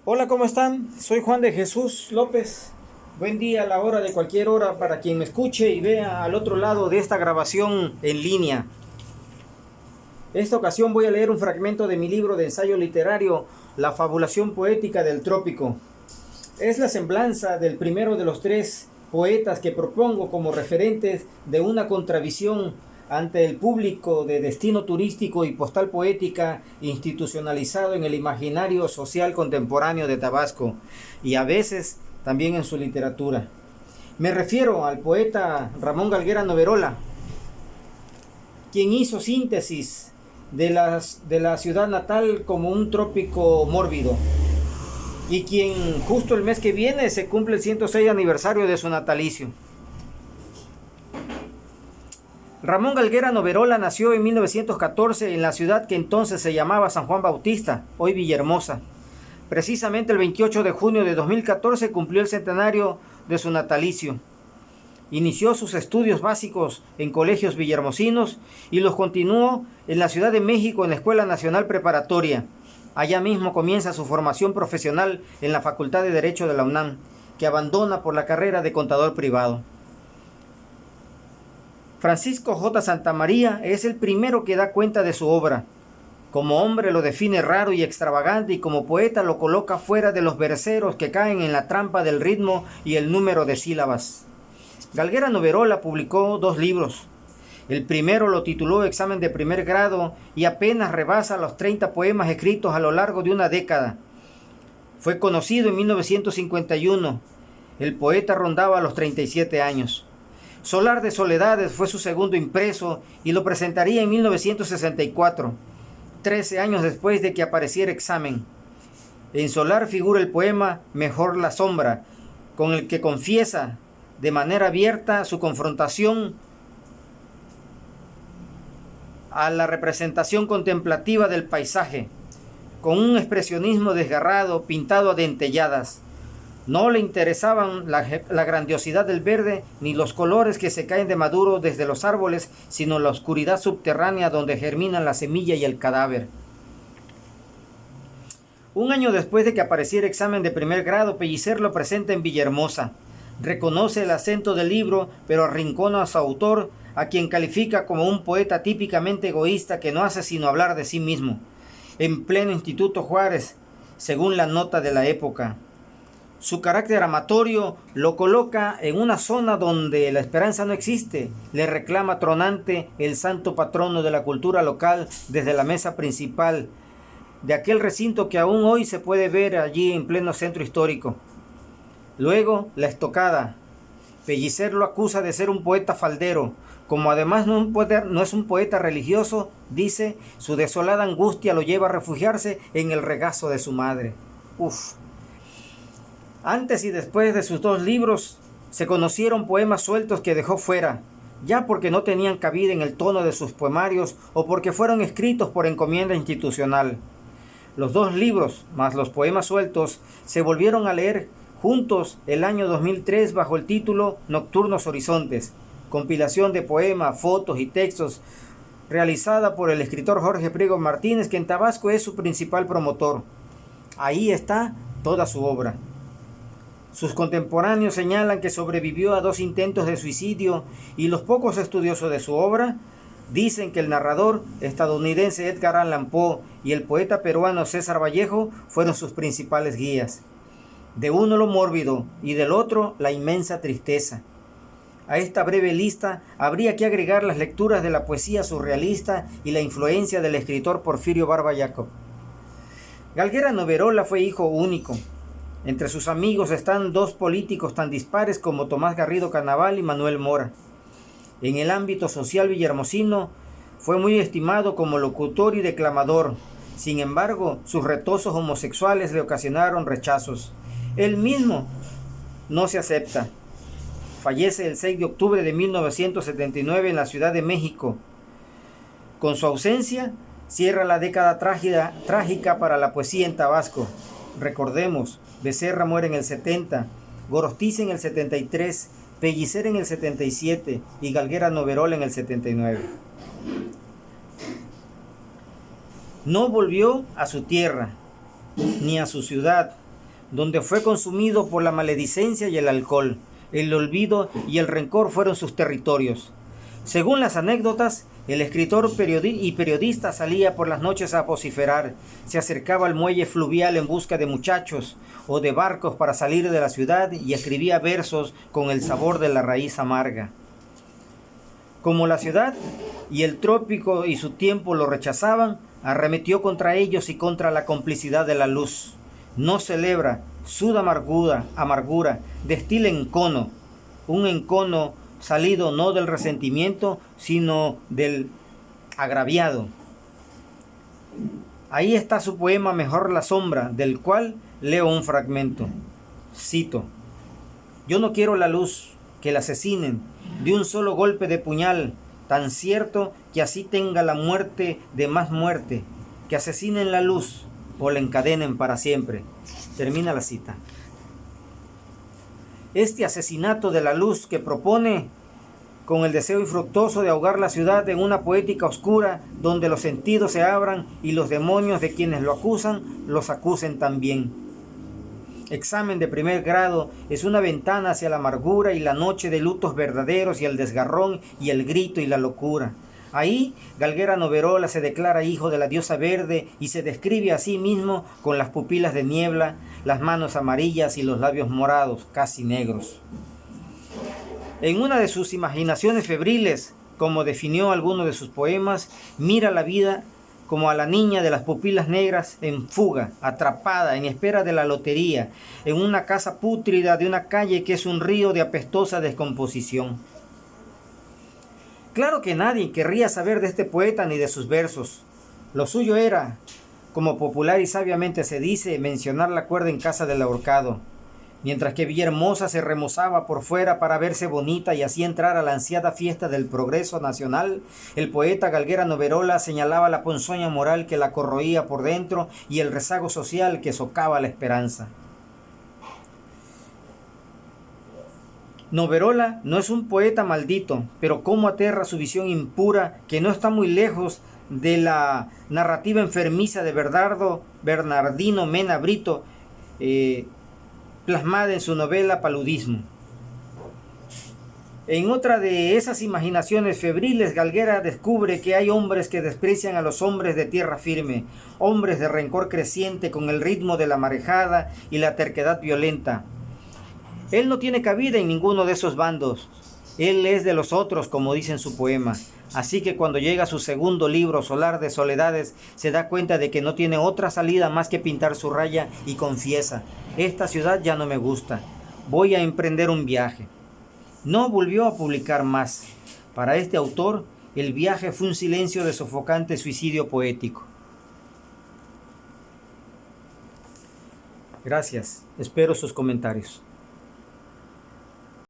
Hola, ¿cómo están? Soy Juan de Jesús López. Buen día a la hora de cualquier hora para quien me escuche y vea al otro lado de esta grabación en línea. Esta ocasión voy a leer un fragmento de mi libro de ensayo literario, La fabulación poética del trópico. Es la semblanza del primero de los tres poetas que propongo como referentes de una contravisión ante el público de destino turístico y postal poética institucionalizado en el imaginario social contemporáneo de Tabasco y a veces también en su literatura. Me refiero al poeta Ramón Galguera Noverola, quien hizo síntesis de la ciudad natal como un trópico mórbido y quien justo el mes que viene se cumple el 106 aniversario de su natalicio. Ramón Galguera Noverola nació en 1914 en la ciudad que entonces se llamaba San Juan Bautista, hoy Villahermosa. Precisamente el 28 de junio de 2014 cumplió el centenario de su natalicio. Inició sus estudios básicos en colegios villahermosinos y los continuó en la Ciudad de México en la Escuela Nacional Preparatoria. Allá mismo comienza su formación profesional en la Facultad de Derecho de la UNAM, que abandona por la carrera de contador privado. Francisco J. Santamaría es el primero que da cuenta de su obra. Como hombre lo define raro y extravagante y como poeta lo coloca fuera de los verseros que caen en la trampa del ritmo y el número de sílabas. Galguera Noverola publicó 2 libros. El primero lo tituló Examen de primer grado y apenas rebasa los 30 poemas escritos a lo largo de una década. Fue conocido en 1951. El poeta rondaba los 37 años. Solar de Soledades fue su segundo impreso y lo presentaría en 1964, 13 años después de que apareciera Examen. En Solar figura el poema Mejor la sombra, con el que confiesa de manera abierta su confrontación a la representación contemplativa del paisaje, con un expresionismo desgarrado pintado a dentelladas. No le interesaban la grandiosidad del verde ni los colores que se caen de maduro desde los árboles, sino la oscuridad subterránea donde germinan la semilla y el cadáver. Un año después de que apareciera Examen de primer grado, Pellicer lo presenta en Villahermosa. Reconoce el acento del libro, pero arrincona a su autor, a quien califica como un poeta típicamente egoísta que no hace sino hablar de sí mismo, en pleno Instituto Juárez, según la nota de la época. Su carácter amatorio lo coloca en una zona donde la esperanza no existe. Le reclama tronante el santo patrono de la cultura local desde la mesa principal de aquel recinto que aún hoy se puede ver allí en pleno centro histórico. Luego, la estocada. Pellicer lo acusa de ser un poeta faldero. Como además no es un poeta religioso, dice, su desolada angustia lo lleva a refugiarse en el regazo de su madre. Antes y después de sus 2 libros se conocieron poemas sueltos que dejó fuera, ya porque no tenían cabida en el tono de sus poemarios o porque fueron escritos por encomienda institucional. Los 2 libros, más los poemas sueltos, se volvieron a leer juntos el año 2003 bajo el título Nocturnos Horizontes, compilación de poemas, fotos y textos realizada por el escritor Jorge Priego Martínez, que en Tabasco es su principal promotor. Ahí está toda su obra. Sus contemporáneos señalan que sobrevivió a 2 intentos de suicidio y los pocos estudiosos de su obra dicen que el narrador estadounidense Edgar Allan Poe y el poeta peruano César Vallejo fueron sus principales guías. De uno lo mórbido y del otro la inmensa tristeza. A esta breve lista habría que agregar las lecturas de la poesía surrealista y la influencia del escritor Porfirio Barba Jacob. Galguera Noverola fue hijo único. Entre sus amigos están 2 políticos tan dispares como Tomás Garrido Canaval y Manuel Mora. En el ámbito social villahermosino fue muy estimado como locutor y declamador. Sin embargo, sus retosos homosexuales le ocasionaron rechazos. Él mismo no se acepta. Fallece el 6 de octubre de 1979 en la Ciudad de México. Con su ausencia, cierra la década trágica para la poesía en Tabasco. Recordemos, Becerra muere en el 70, Gorostiza en el 73, Pellicer en el 77 y Galguera Noverola en el 79. No volvió a su tierra, ni a su ciudad, donde fue consumido por la maledicencia y el alcohol. El olvido y el rencor fueron sus territorios. Según las anécdotas, el escritor y periodista salía por las noches a vociferar, se acercaba al muelle fluvial en busca de muchachos o de barcos para salir de la ciudad y escribía versos con el sabor de la raíz amarga. Como la ciudad y el trópico y su tiempo lo rechazaban, arremetió contra ellos y contra la complicidad de la luz. No celebra, suda amargura, destila encono, un encono salido no del resentimiento, sino del agraviado. Ahí está su poema Mejor la sombra, del cual leo un fragmento. Cito: yo no quiero la luz, que la asesinen de un solo golpe de puñal, tan cierto que así tenga la muerte de más muerte, que asesinen la luz o la encadenen para siempre. Termina la cita. Este asesinato de la luz que propone, con el deseo infructuoso de ahogar la ciudad en una poética oscura, donde los sentidos se abran y los demonios de quienes lo acusan, los acusen también. Examen de primer grado es una ventana hacia la amargura y la noche de lutos verdaderos y el desgarrón y el grito y la locura. Ahí, Galguera Noverola se declara hijo de la diosa verde y se describe a sí mismo con las pupilas de niebla, las manos amarillas y los labios morados, casi negros. En una de sus imaginaciones febriles, como definió alguno de sus poemas, mira la vida como a la niña de las pupilas negras en fuga, atrapada, en espera de la lotería, en una casa pútrida de una calle que es un río de apestosa descomposición. Claro que nadie querría saber de este poeta ni de sus versos. Lo suyo era, como popular y sabiamente se dice, mencionar la cuerda en casa del ahorcado. Mientras que Villahermosa se remozaba por fuera para verse bonita y así entrar a la ansiada fiesta del progreso nacional, el poeta Galguera Noverola señalaba la ponzoña moral que la corroía por dentro y el rezago social que socava la esperanza. Noverola no es un poeta maldito, pero cómo aterra su visión impura, que no está muy lejos de la narrativa enfermiza de Bernardino Mena Brito, plasmada en su novela Paludismo. En otra de esas imaginaciones febriles, Galguera descubre que hay hombres que desprecian a los hombres de tierra firme, hombres de rencor creciente con el ritmo de la marejada y la terquedad violenta. Él no tiene cabida en ninguno de esos bandos. Él es de los otros, como dice en su poema. Así que cuando llega su segundo libro, Solar de Soledades, se da cuenta de que no tiene otra salida más que pintar su raya y confiesa: esta ciudad ya no me gusta, voy a emprender un viaje. No volvió a publicar más. Para este autor, el viaje fue un silencio de sofocante suicidio poético. Gracias, espero sus comentarios.